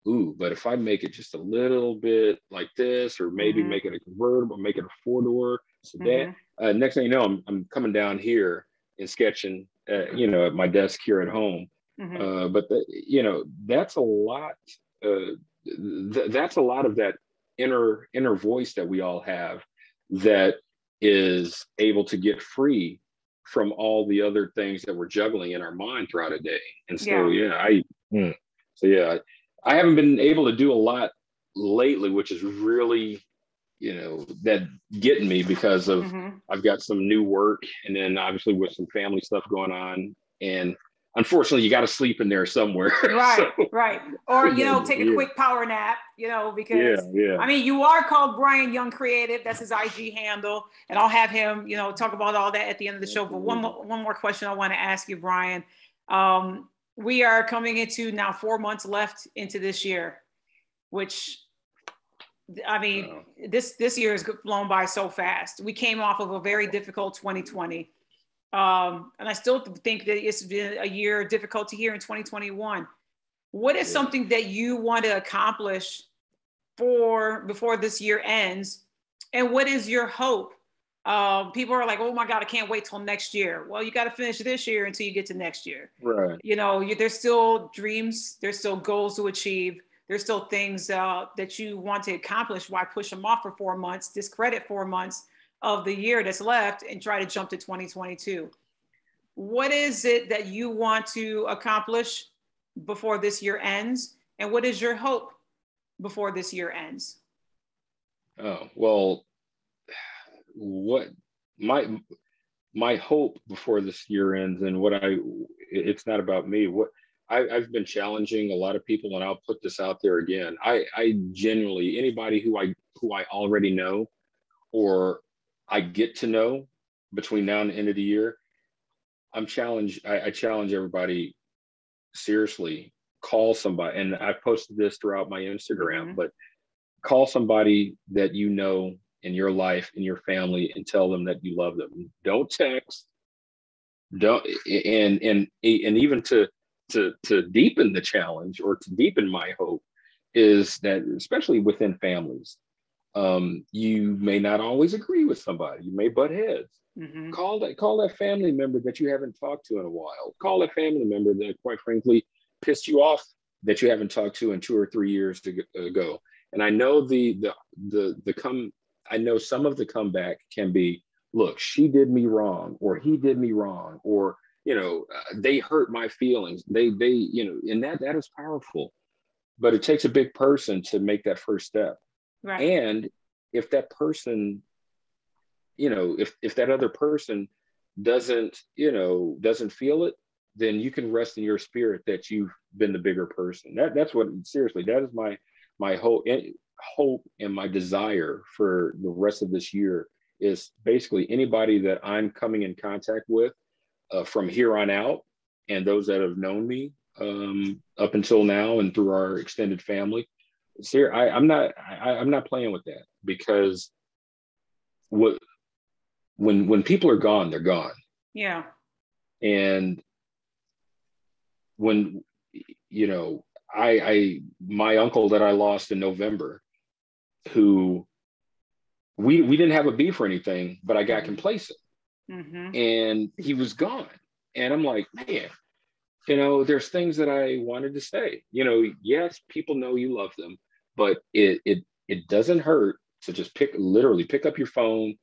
ooh, but if I make it just a little bit like this, or maybe make it a convertible, make it a 4-door, so that next thing you know, I'm coming down here and sketching, at my desk here at home. But that's a lot. That's a lot of that inner voice that we all have that is able to get free from all the other things that we're juggling in our mind throughout a day. And so, I haven't been able to do a lot lately, which is really, that getting me because of, I've got some new work and then obviously with some family stuff going on. And unfortunately, you got to sleep in there somewhere. Right, right. Or, take a quick power nap, because, I mean, you are called Bryan Young Creative. That's his IG handle. And I'll have him, talk about all that at the end of the show. But one more question I want to ask you, Bryan. We are coming into now 4 months left into this year, which, I mean, this year has flown by so fast. We came off of a very difficult 2020. And I still think that it's been a year difficult to hear in 2021. What is something that you want to accomplish before this year ends? And what is your hope? People are like, oh my God, I can't wait till next year. Well, you got to finish this year until you get to next year. Right. There's still dreams. There's still goals to achieve. There's still things that you want to accomplish. Why push them off for 4 months, discredit 4 months of the year that's left and try to jump to 2022. What is it that you want to accomplish before this year ends? And what is your hope before this year ends? Oh, well, what my hope before this year ends, and it's not about me. I've been challenging a lot of people, and I'll put this out there again. I genuinely, anybody who I already know or I get to know between now and the end of the year, I challenge everybody, seriously, call somebody. And I've posted this throughout my Instagram, but call somebody that you know in your life, in your family, and tell them that you love them. Don't text. Don't and even to deepen the challenge, or to deepen my hope, is that especially within families, you may not always agree with somebody. You may butt heads. Call that family member that you haven't talked to in a while. Call that family member that, quite frankly, pissed you off, that you haven't talked to in 2 or 3 years ago. And I know I know some of the comeback can be, look, she did me wrong, or he did me wrong, or they hurt my feelings. They and that is powerful, but it takes a big person to make that first step. Right. And if that person, if that other person doesn't feel it, then you can rest in your spirit that you've been the bigger person. That's what, seriously, that is my hope and my desire for the rest of this year, is basically anybody that I'm coming in contact with from here on out, and those that have known me up until now and through our extended family. I'm not playing with that, because when people are gone, they're gone. Yeah. And when my uncle that I lost in November, who we didn't have a beef or anything, but I got complacent, and he was gone. And I'm like, man, there's things that I wanted to say. Yes, people know you love them, but it doesn't hurt to just pick up your phone.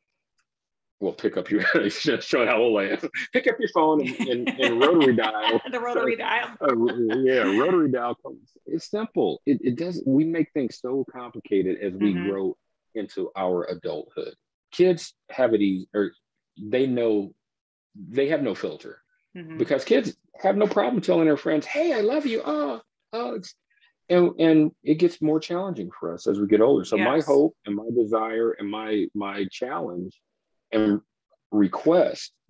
Well, pick up your showing how old I am. Pick up your phone and rotary dial. The rotary dial. Rotary dial. It's simple. It does. We make things so complicated as we grow into our adulthood. Kids have it easy, or they have no filter, because kids have no problem telling their friends, "Hey, I love you." And it gets more challenging for us as we get older. So my hope and my desire and my challenge and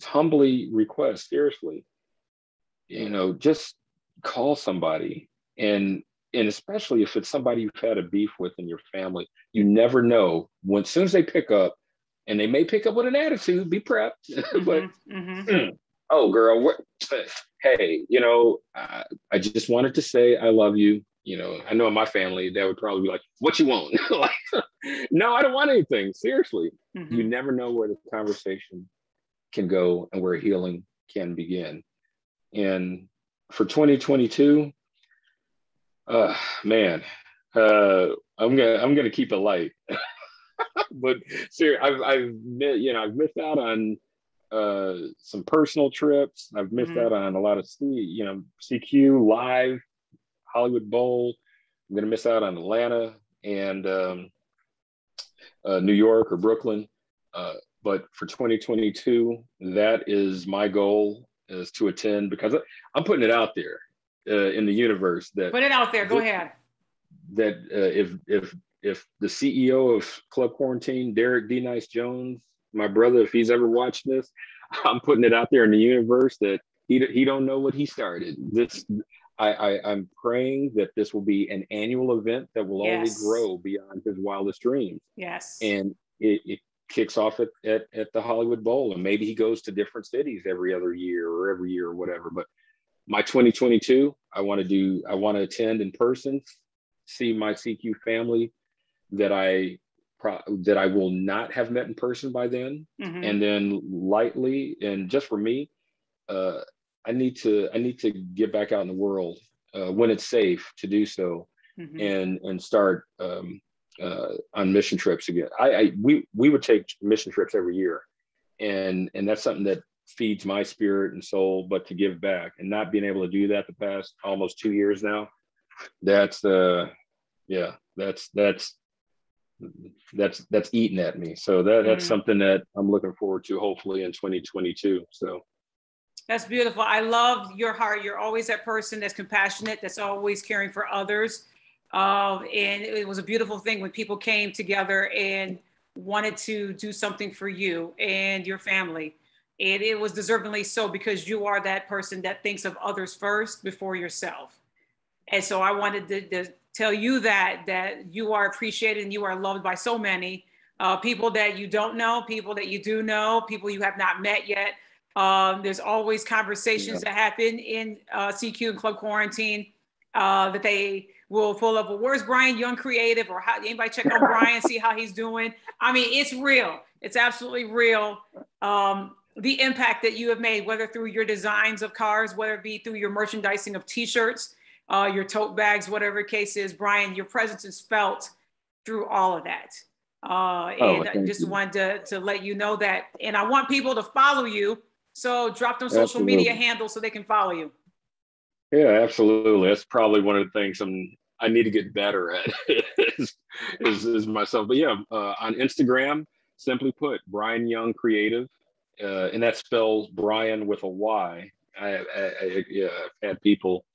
humbly request, seriously, just call somebody, and especially if it's somebody you've had a beef with in your family. You never know when, as soon as they pick up, and they may pick up with an attitude, be prepped. But oh girl, hey, I just wanted to say I love you. I know in my family, they would probably be like, what you want? Like, no, I don't want anything. Seriously. You never know where the conversation can go and where healing can begin. And for 2022, man, I'm gonna keep it light. But seriously, I've missed out on some personal trips. I've missed out on a lot of CQ Live, Hollywood Bowl. I'm going to miss out on Atlanta and New York or Brooklyn. But for 2022, that is my goal, is to attend, because I'm putting it out there in the universe. That put it out there. Go ahead. That if the CEO of Club Quarantine, Derek D. Nice Jones, my brother, if he's ever watching this, I'm putting it out there in the universe that he don't know what he started. I'm praying that this will be an annual event that will only grow beyond his wildest dreams. Yes. And it kicks off at the Hollywood Bowl, and maybe he goes to different cities every other year or every year or whatever. But my 2022, I want to attend in person, see my CQ family that I will not have met in person by then. And then lightly, and just for me, I need to get back out in the world when it's safe to do so, and start on mission trips again. We would take mission trips every year, and that's something that feeds my spirit and soul. But to give back and not being able to do that the past almost 2 years now, that's that's eating at me. So that's something that I'm looking forward to, hopefully in 2022. So that's beautiful. I love your heart. You're always that person that's compassionate, that's always caring for others. And it was a beautiful thing when people came together and wanted to do something for you and your family. And it was deservingly so, because you are that person that thinks of others first before yourself. And so I wanted to tell you that you are appreciated and you are loved by so many people that you don't know, people that you do know, people you have not met yet. There's always conversations that happen in CQ and Club Quarantine that they will full of, well, where's Bryan Young Creative, or how anybody check on Bryan, see how he's doing. I mean, it's real. It's absolutely real. The impact that you have made, whether through your designs of cars, whether it be through your merchandising of t-shirts, your tote bags, whatever the case is, Bryan, your presence is felt through all of that. And I just wanted to let you know that. And I want people to follow you. So drop them social media handles so they can follow you. Yeah, absolutely. That's probably one of the things I need to get better at is myself. But yeah, on Instagram, simply put, Bryan Young Creative, and that spells Bryan with a Y. I've had people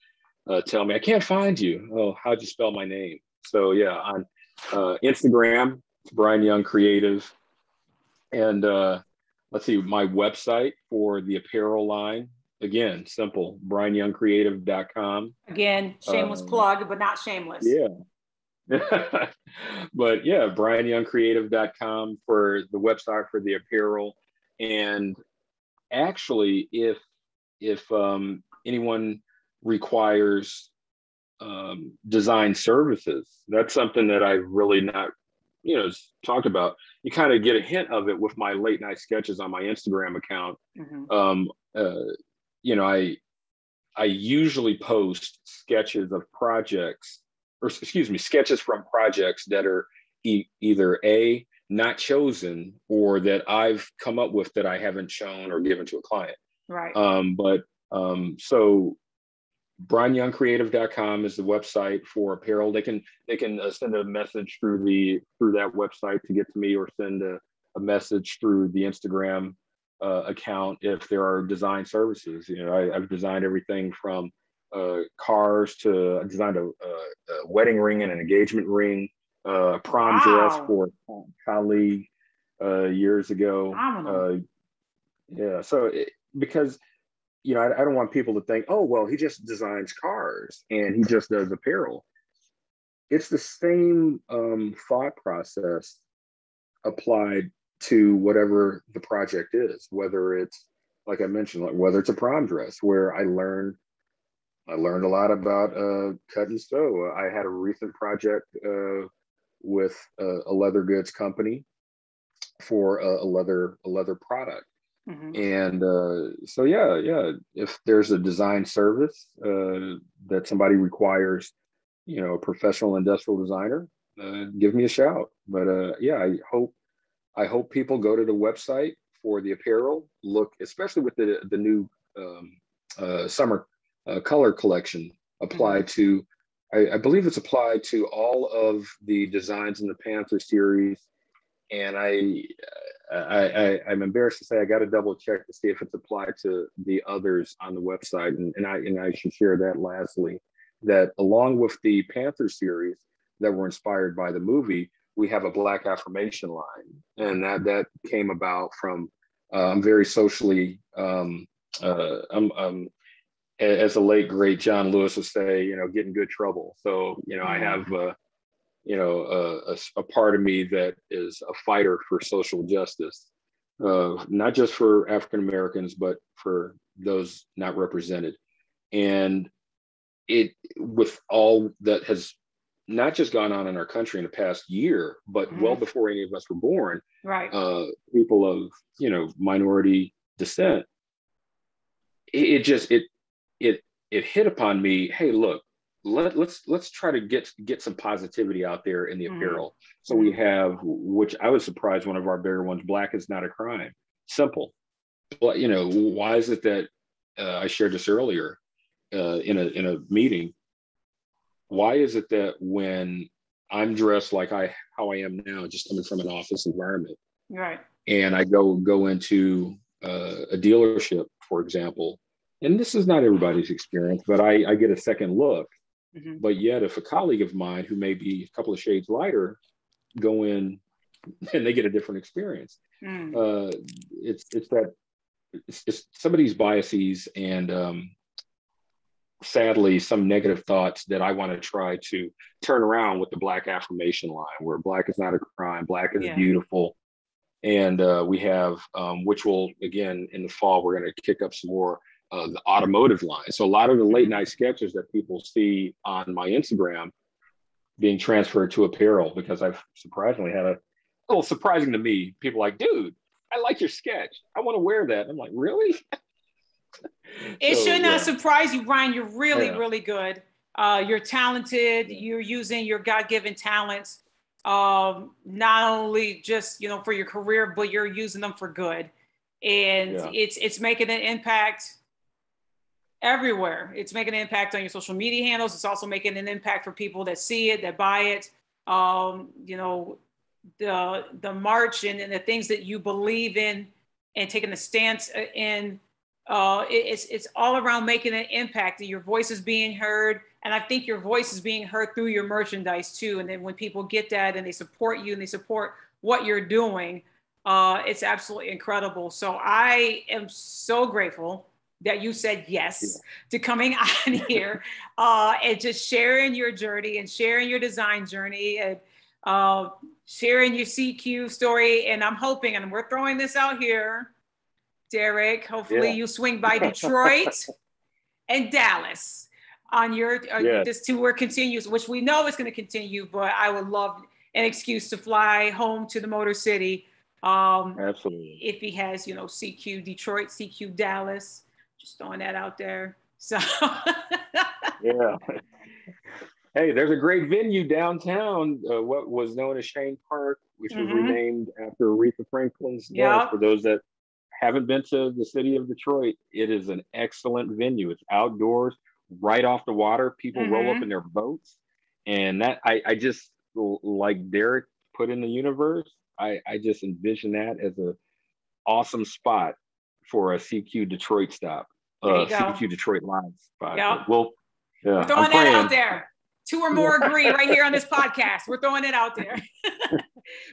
tell me, I can't find you. Oh, how'd you spell my name? So yeah, on Instagram, it's Bryan Young Creative. And let's see, my website for the apparel line, again, simple, bryanyoungcreative.com. Again, shameless plug, but not shameless. Yeah. But yeah, bryanyoungcreative.com for the website for the apparel. And actually, if anyone requires design services, that's something that I've really not, talked about. You kind of get a hint of it with my late night sketches on my Instagram account. I usually post sketches of projects, or excuse me, sketches from projects that are either A, not chosen, or that I've come up with that I haven't shown or given to a client. Right. So bryanyoungcreative.com is the website for apparel. They can send a message through that website to get to me, or send a message through the Instagram account if there are design services. I've designed everything from cars to I designed a wedding ring and an engagement ring, prom dress for a colleague years ago. Because I don't want people to think, oh, well, he just designs cars and he just does apparel. It's the same thought process applied to whatever the project is, whether it's, like I mentioned, whether it's a prom dress, where I learned a lot about cut and sew. I had a recent project with a leather goods company for a leather product. And so if there's a design service that somebody requires, a professional industrial designer, give me a shout. But I hope people go to the website for the apparel, look, especially with the new summer color collection applied to, I believe it's applied to all of the designs in the Panther series. And I'm embarrassed to say I got to double check to see if it's applied to the others on the website. And I should share that lastly, that along with the Panther series that were inspired by the movie, we have a Black affirmation line. And that came about from, I'm very socially, as the late great John Lewis would say, get in good trouble. So, I have, a part of me that is a fighter for social justice, not just for African Americans, but for those not represented. And with all that has not just gone on in our country in the past year, but well before any of us were born, right? People of minority descent, it hit upon me. Hey, look, let's try to get some positivity out there in the apparel. So we have, which I was surprised, one of our bigger ones, Black is not a crime. Simple. But why is it that I shared this earlier in a meeting? Why is it that when I'm dressed like I how I am now, just coming from an office environment. Right. And I go into a dealership, for example, and this is not everybody's experience, but I get a second look. Mm-hmm. But yet, if a colleague of mine who may be a couple of shades lighter go in, and they get a different experience. It's some of these biases and sadly some negative thoughts that I want to try to turn around with the Black affirmation line, where Black is not a crime, Black is beautiful. And we have, which will, again, in the fall, we're going to kick up some more the automotive line. So a lot of the late night sketches that people see on my Instagram being transferred to apparel, because I've surprisingly had a little surprising to me. People like, dude, I like your sketch. I want to wear that. I'm like, really? It should not surprise you, Bryan. You're really, really good. You're talented. You're using your God-given talents, not only just, you know, for your career, but you're using them for good. And it's making an impact everywhere. It's making an impact on your social media handles. It's also making an impact for people that see it, that buy it. You know, the march and the things that you believe in and taking a stance in, it's all around making an impact. Your voice is being heard. And I think your voice is being heard through your merchandise too. And then when people get that and they support you and they support what you're doing, it's absolutely incredible. So I am so grateful that you said yes to coming on here and just sharing your journey and sharing your design journey and sharing your CQ story. And I'm hoping, and we're throwing this out here, Derek, hopefully you swing by Detroit and Dallas on your, this tour continues, which we know is going to continue, but I would love an excuse to fly home to the Motor City. Absolutely. If he has, you know, CQ Detroit, CQ Dallas, just throwing that out there. So Hey, there's a great venue downtown, what was known as Shane Park, which was renamed after Aretha Franklin's death. For those that haven't been to the city of Detroit, it is an excellent venue. It's outdoors, right off the water. People roll up in their boats. And that, I just, like Derek put in the universe, I just envision that as an awesome spot for a CQ Detroit stop, CQ Detroit line spot. We're throwing that out there. 2 or more agree right here on this podcast. We're throwing it out there.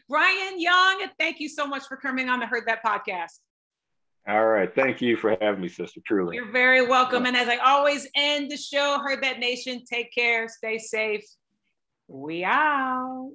Bryan Young, thank you so much for coming on the Heard That podcast. All right. Thank you for having me, sister. Truly. You're very welcome. And as I always end the show, Heard That Nation, take care, stay safe. We out.